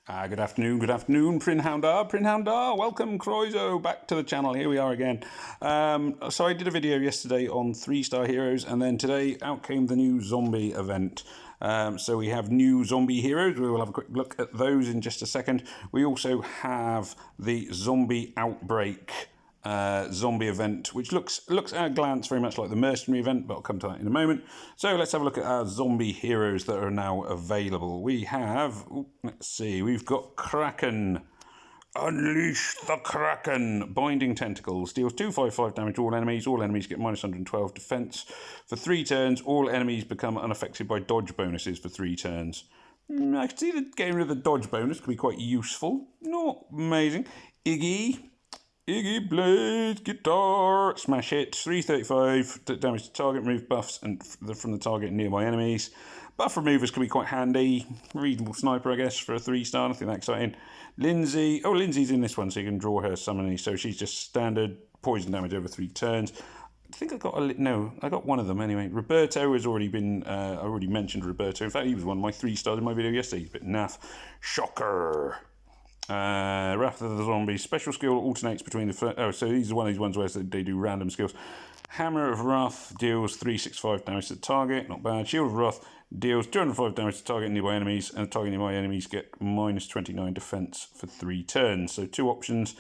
Good afternoon, Prinhoundar, welcome, Croizo, back to the channel, here we are again. So I did a video yesterday on 3-star heroes, and then today out came the new zombie event. So we have new zombie heroes, we will have a quick look at those in just a second. We also have the zombie outbreak zombie event, which looks at a glance very much like the mercenary event, but I'll come to that in a moment. So let's have a look at our zombie heroes that are now available. We have, let's see, we've got Kraken. Unleash the Kraken! Binding Tentacles. Deals 255 damage to all enemies. All enemies get minus 112 defense. For 3 turns, all enemies become unaffected by dodge bonuses for 3 turns. I can see that getting rid of the dodge bonus could be quite useful. Not amazing. Iggy Blades, Guitar, Smash Hit, 335 damage to target, remove buffs and from the target and nearby enemies. Buff removers can be quite handy. Reasonable sniper, I guess, for a 3-star, nothing that exciting. Lindsay, Lindsay's in this one, so you can draw her summoning. So she's just standard poison damage over 3 turns. I think I got one of them anyway. Roberto has already been, I already mentioned Roberto. In fact, he was one of my 3-stars in my video yesterday. He's a bit naff. Shocker. Wrath of the Zombies. Special skill alternates between the so these are one of these ones where they do random skills. Hammer of Wrath deals 365 damage to the target, not bad. Shield of Wrath deals 205 damage to target nearby enemies, and target nearby enemies get minus 29 defense for 3 turns. So 2 options.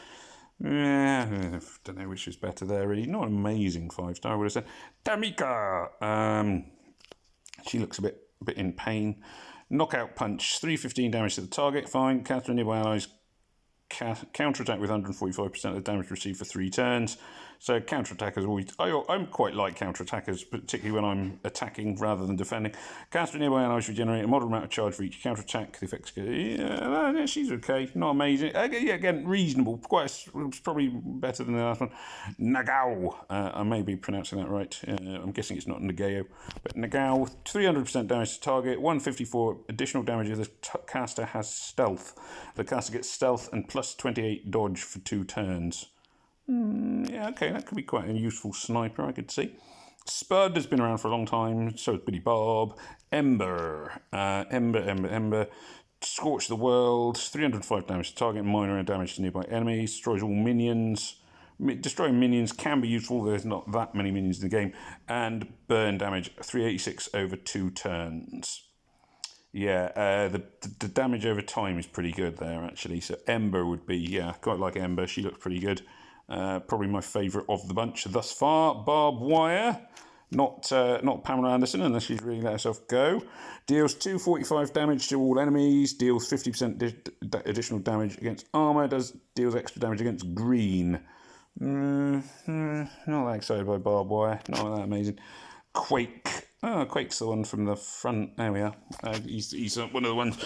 I don't know which is better there, really. Not an amazing 5-star, I would have said. Tamika! She looks a bit in pain. Knockout Punch, 315 damage to the target, fine. Counter nearby allies, counterattack with 145% of the damage received for 3 turns. So counterattackers always, I'm quite like counterattackers, particularly when I'm attacking rather than defending. Counter nearby allies regenerate a moderate amount of charge for each counterattack. The effects, yeah, she's okay, not amazing. Yeah, again, reasonable. It's probably better than the last one. Nagao, I may be pronouncing that right. I'm guessing it's not Nagao, but Nagao, 300% damage to target, 154 additional damage if the caster has stealth. The caster gets stealth and plus 28 dodge for 2 turns. Yeah, okay, that could be quite a useful sniper, I could see. Spud has been around for a long time, so has Billy Bob. Ember. Ember. Scorch the World, 305 damage to target, minor damage to nearby enemies, destroys all minions. Destroying minions can be useful, there's not that many minions in the game. And burn damage, 386 over 2 turns. Yeah, the damage over time is pretty good there, actually. So Ember would be, yeah, quite like Ember. She looks pretty good. Probably my favourite of the bunch thus far. Barbed Wire, not Pamela Anderson, unless she's really let herself go. Deals 245 damage to all enemies. Deals 50% additional damage against armour. Deals extra damage against green. Not that excited by Barbed Wire. Not that amazing. Quake. Oh, Quake's the one from the front. There we are. He's one of the ones,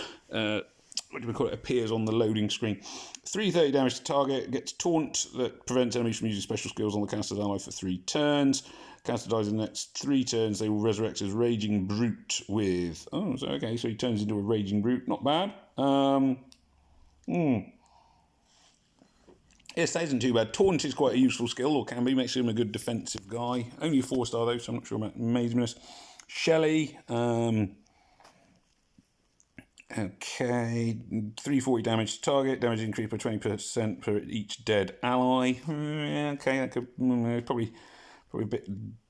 what do we call it, appears on the loading screen. 330 damage to target, gets Taunt that prevents enemies from using special skills on the caster's ally for 3 turns. Caster dies in the next 3 turns, they will resurrect as Raging Brute with... Oh, so okay, so he turns into a Raging Brute. Not bad. Yes, that isn't too bad. Taunt is quite a useful skill, or can be. Makes him a good defensive guy. Only a 4-star though, so I'm not sure about amazingness. Shelley, okay, 340 damage to target, damage increased by 20% for each dead ally. Yeah, okay, that could probably a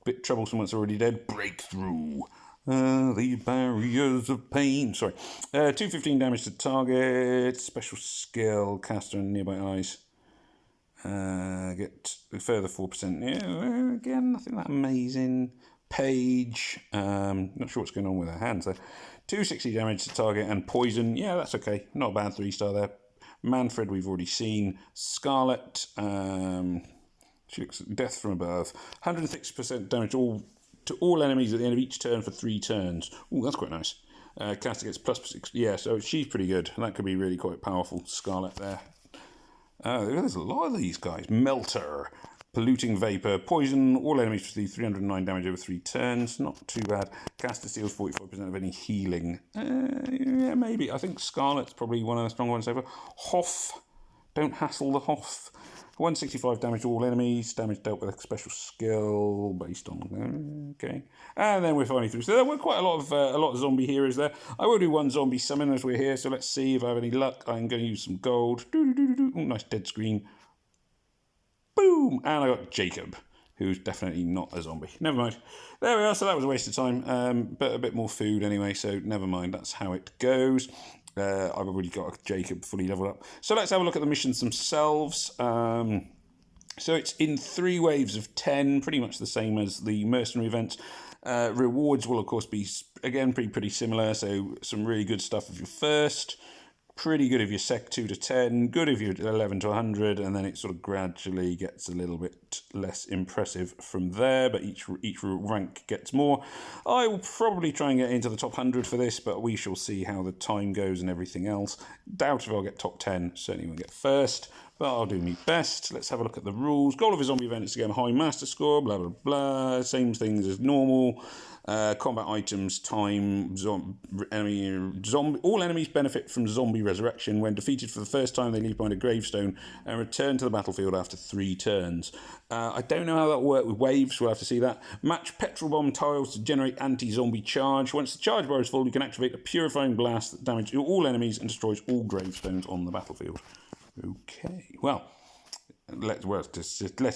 bit troublesome once already dead. Breakthrough. These barriers of pain. Sorry. 215 damage to target. Special skill. Caster and nearby allies. Get a further 4%. Yeah, again, nothing that amazing. Page. Not sure what's going on with her hands there. 260 damage to target and poison. Yeah, that's okay. Not a bad 3-star there. Manfred, we've already seen. Scarlet. She looks death from above. 106% damage to all enemies at the end of each turn for 3 turns. Oh, that's quite nice. Caster gets plus 6. Yeah, so she's pretty good. That could be really quite powerful. Scarlet there. There's a lot of these guys. Melter. Polluting Vapor. Poison. All enemies receive 309 damage over 3 turns. Not too bad. Caster steals 45% of any healing. Yeah, maybe. I think Scarlet's probably one of the strong ones so far. Hoff. Don't hassle the Hoff. 165 damage to all enemies. Damage dealt with a special skill based on... Okay. And then we're finally through. So there were quite a lot of zombie heroes there. I will do one zombie summon as we're here. So let's see if I have any luck. I'm going to use some gold. Ooh, nice dead screen. Boom! And I got Jacob, who's definitely not a zombie. Never mind. There we are. So that was a waste of time. But a bit more food anyway. So never mind. That's how it goes. I've already got a Jacob fully leveled up. So let's have a look at the missions themselves. So it's in 3 waves of 10, pretty much the same as the mercenary events. Rewards will, of course, be, again, pretty similar. So some really good stuff if you're first. Pretty good if you're sec 2 to 10, good if you're 11 to 100, and then it sort of gradually gets a little bit less impressive from there, but each rank gets more. I will probably try and get into the top 100 for this, but we shall see how the time goes and everything else. Doubt if I'll get top 10, certainly won't get first, but I'll do my best. Let's have a look at the rules. Goal of a zombie event is to get a high master score, blah, blah, blah. Same things as normal. Combat items, time, all enemies benefit from zombie resurrection. When defeated for the first time, they leave behind a gravestone and return to the battlefield after 3 turns. I don't know how that will work with waves, we'll have to see that. Match petrol bomb tiles to generate anti-zombie charge. Once the charge bar is full, you can activate a purifying blast that damages all enemies and destroys all gravestones on the battlefield. Okay, well... Let's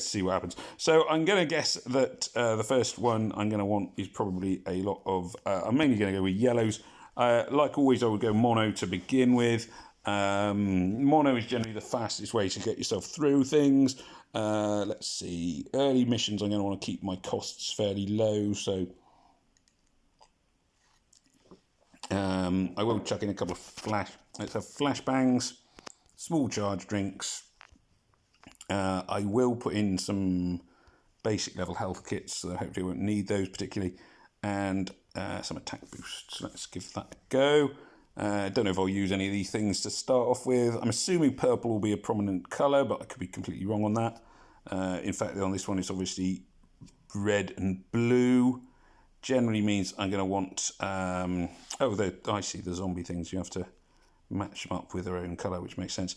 see what happens. So I'm going to guess that the first one I'm going to want is probably a lot of... I'm mainly going to go with yellows. Like always, I would go mono to begin with. Mono is generally the fastest way to get yourself through things. Let's see. Early missions, I'm going to want to keep my costs fairly low. So I will chuck in a couple of let's have flashbangs, small charge drinks. I will put in some basic level health kits, so hopefully I won't need those particularly, and some attack boosts. Let's give that a go. Don't know if I'll use any of these things to start off with. I'm assuming purple will be a prominent colour, but I could be completely wrong on that. In fact, on this one, it's obviously red and blue. Generally means I'm going to want... I see the zombie things. You have to match them up with their own colour, which makes sense.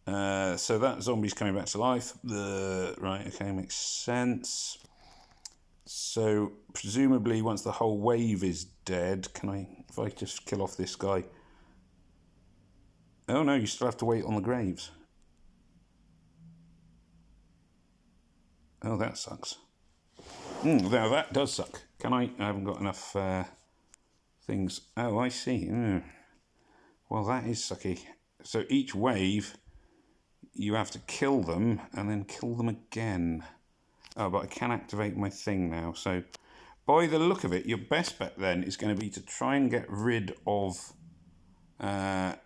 So that zombie's coming back to life. Right, okay, makes sense. So presumably once the whole wave is dead, if I just kill off this guy? Oh no, you still have to wait on the graves. Oh, that sucks. Now that does suck. I haven't got enough things. Oh, I see. Well, that is sucky. So each wave... you have to kill them and then kill them again. Oh, but I can activate my thing now. So by the look of it, your best bet then is going to be to try and get rid of the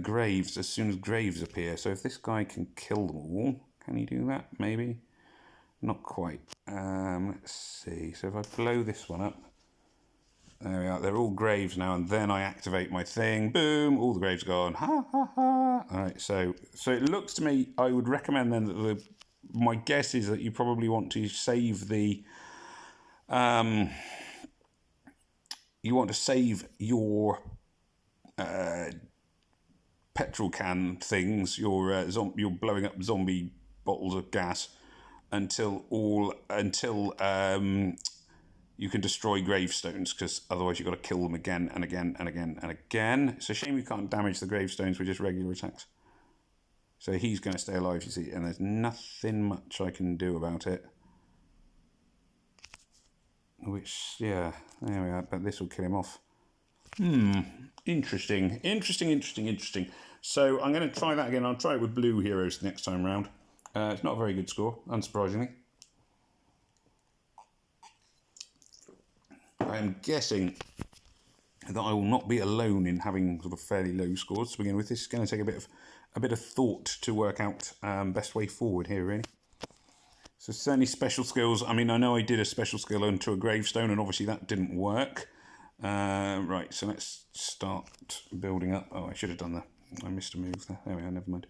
graves as soon as graves appear. So if this guy can kill them all, can he do that? Maybe. Not quite. Let's see. So if I blow this one up, there we are. They're all graves now, and then I activate my thing. Boom! All the graves are gone. Ha ha ha! All right. So it looks to me. I would recommend then that my guess is that you probably want to save the. You want to save your petrol can things. Your you're blowing up zombie bottles of gas until you can destroy gravestones, because otherwise you've got to kill them again and again and again and again. It's a shame you can't damage the gravestones with just regular attacks. So he's going to stay alive, you see, and there's nothing much I can do about it. Which, yeah, there we are, but this will kill him off. Interesting. So I'm going to try that again. I'll try it with blue heroes next time round. It's not a very good score, unsurprisingly. I am guessing that I will not be alone in having sort of fairly low scores to begin with. This is going to take a bit of thought to work out best way forward here, really. So certainly special skills. I mean, I know I did a special skill onto a gravestone, and obviously that didn't work. Right, so let's start building up. Oh, I should have done that. I missed a move there. There we are, never mind.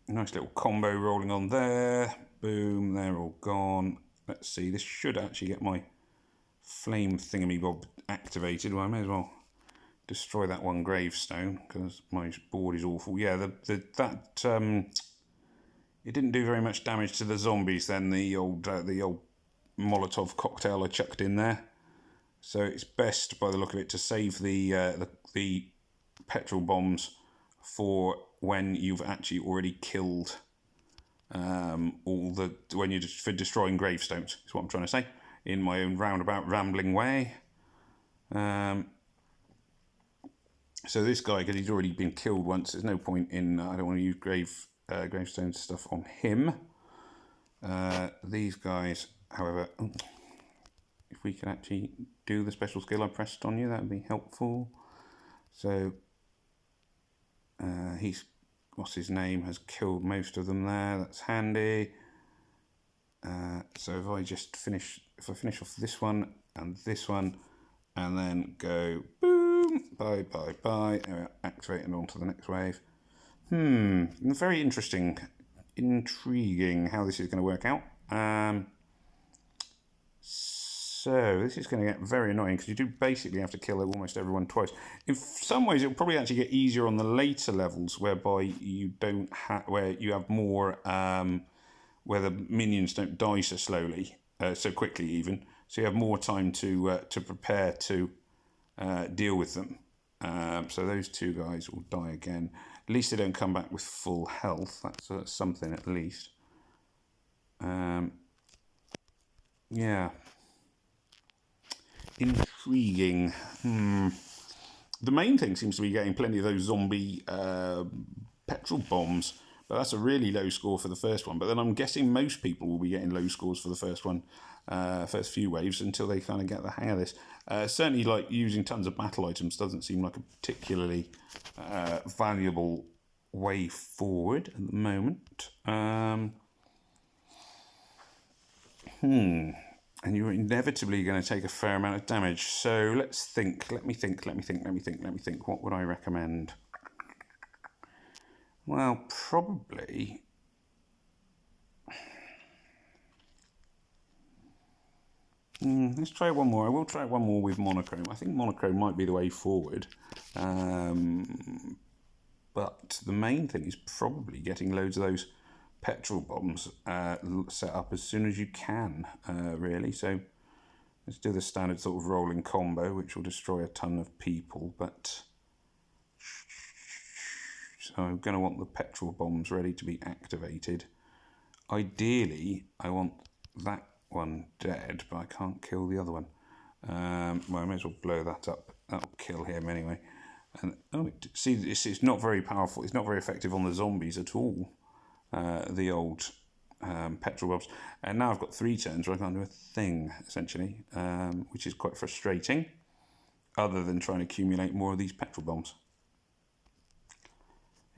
Nice little combo rolling on there. Boom, they're all gone. Let's see, this should actually get my flame thingamy-bob activated. Well, I may as well destroy that one gravestone because my board is awful. Yeah, it didn't do very much damage to the zombies then, the old Molotov cocktail I chucked in there. So it's best, by the look of it, to save the petrol bombs for when you've actually already killed when you're for destroying gravestones. Is what I'm trying to say in my own roundabout rambling way. So this guy, because he's already been killed once, there's no point in. I don't want to use gravestone stuff on him. These guys, however, if we could actually do the special skill I pressed on you, that would be helpful. So what's his name, has killed most of them there. That's handy. So if I finish off this one, and then go boom, bye. Activate and on to the next wave. Very interesting, intriguing how this is going to work out. So this is going to get very annoying because you do basically have to kill almost everyone twice. In some ways, it'll probably actually get easier on the later levels, whereby you don't where you have more, where the minions don't die so slowly, so quickly even. So you have more time to prepare to deal with them. So those two guys will die again. At least they don't come back with full health. That's something at least. Yeah. Intriguing. The main thing seems to be getting plenty of those zombie petrol bombs, but that's a really low score for the first one. But then I'm guessing most people will be getting low scores for the first one, first few waves, until they kind of get the hang of this. Certainly, like using tons of battle items doesn't seem like a particularly valuable way forward at the moment. And you're inevitably going to take a fair amount of damage. So let's think. Let me think. What would I recommend? Well, probably. Let's try one more. I will try one more with monochrome. I think monochrome might be the way forward. But the main thing is probably getting loads of those petrol bombs set up as soon as you can, really. So let's do the standard sort of rolling combo, which will destroy a ton of people. But so I'm going to want the petrol bombs ready to be activated. Ideally, I want that one dead, but I can't kill the other one. Well, I may as well blow that up. That'll kill him anyway. And see, it's not very powerful. It's not very effective on the zombies at all. The old petrol bombs. And now I've got 3 turns where I can't do a thing, essentially, which is quite frustrating, other than trying to accumulate more of these petrol bombs.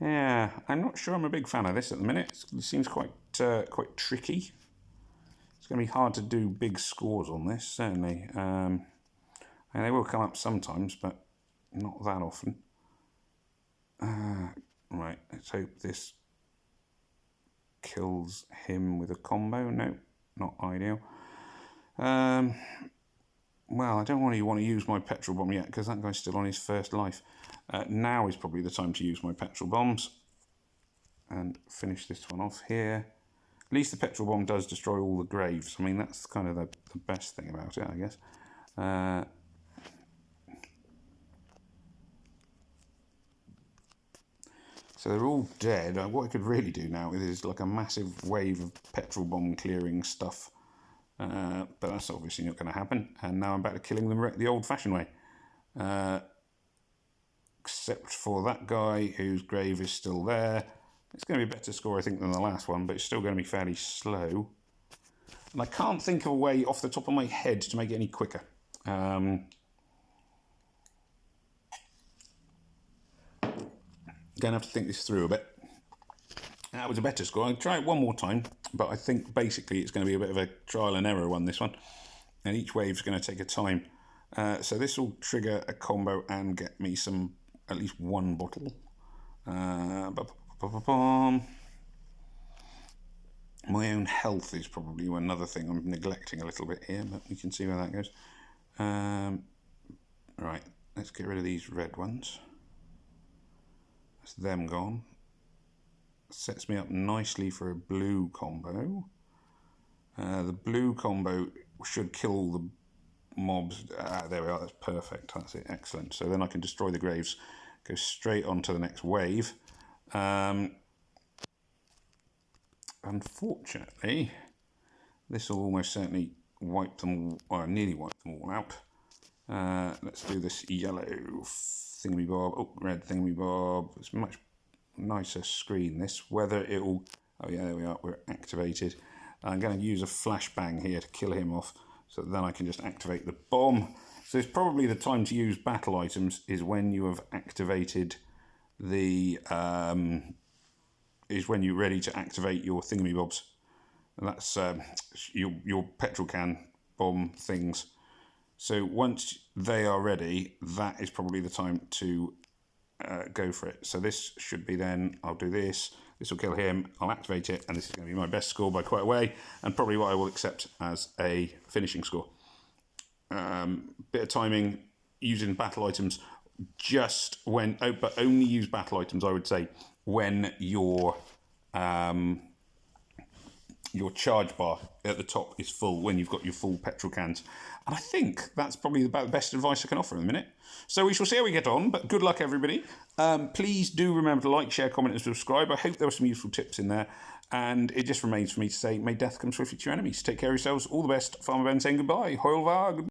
Yeah, I'm not sure I'm a big fan of this at the minute. It seems quite tricky. It's going to be hard to do big scores on this, certainly. And they will come up sometimes, but not that often. Right, let's hope this kills him with a combo. No, not ideal. Well, I don't really want to use my petrol bomb yet because that guy's still on his first life. Now is probably the time to use my petrol bombs and finish this one off here. At least the petrol bomb does destroy all the graves. I mean, that's kind of the best thing about it, I guess. So they're all dead. What I could really do now is like a massive wave of petrol bomb clearing stuff. But that's obviously not going to happen. And now I'm back to killing them the old-fashioned way. Except for that guy whose grave is still there. It's going to be a better score, I think, than the last one, but it's still going to be fairly slow. And I can't think of a way off the top of my head to make it any quicker. Going to have to think this through a bit. That was a better score. I'll try it one more time, but I think basically it's going to be a bit of a trial and error one, this one. And each wave's going to take a time. So this will trigger a combo and get me at least one bottle. My own health is probably another thing I'm neglecting a little bit here, but we can see where that goes. Right, let's get rid of these red ones. That's them gone. Sets me up nicely for a blue combo. The blue combo should kill the mobs. There we are, that's perfect, that's it, excellent. So then I can destroy the graves, go straight on to the next wave. Unfortunately, this will almost certainly wipe them, or nearly wipe them all out. Let's do this yellow thingamabob, oh, red thingamabob. It's much nicer screen this. Whether it will, oh yeah, there we are, we're activated. I'm going to use a flashbang here to kill him off, so that then I can just activate the bomb. So it's probably the time to use battle items is when you have activated the, is when you're ready to activate your thingamabobs. And that's your petrol can bomb things. So once they are ready, that is probably the time to go for it. So this should be then, I'll do this, this will kill him, I'll activate it, and this is going to be my best score by quite a way, and probably what I will accept as a finishing score. Bit of timing, using battle items just when, but only use battle items, I would say, when your charge bar at the top is full, when you've got your full petrol cans. And I think that's probably about the best advice I can offer in a minute. So we shall see how we get on, but good luck, everybody. Please do remember to like, share, comment, and subscribe. I hope there were some useful tips in there. And it just remains for me to say, may death come swiftly to your enemies. Take care of yourselves. All the best. Farmer Ben saying goodbye. Heul war.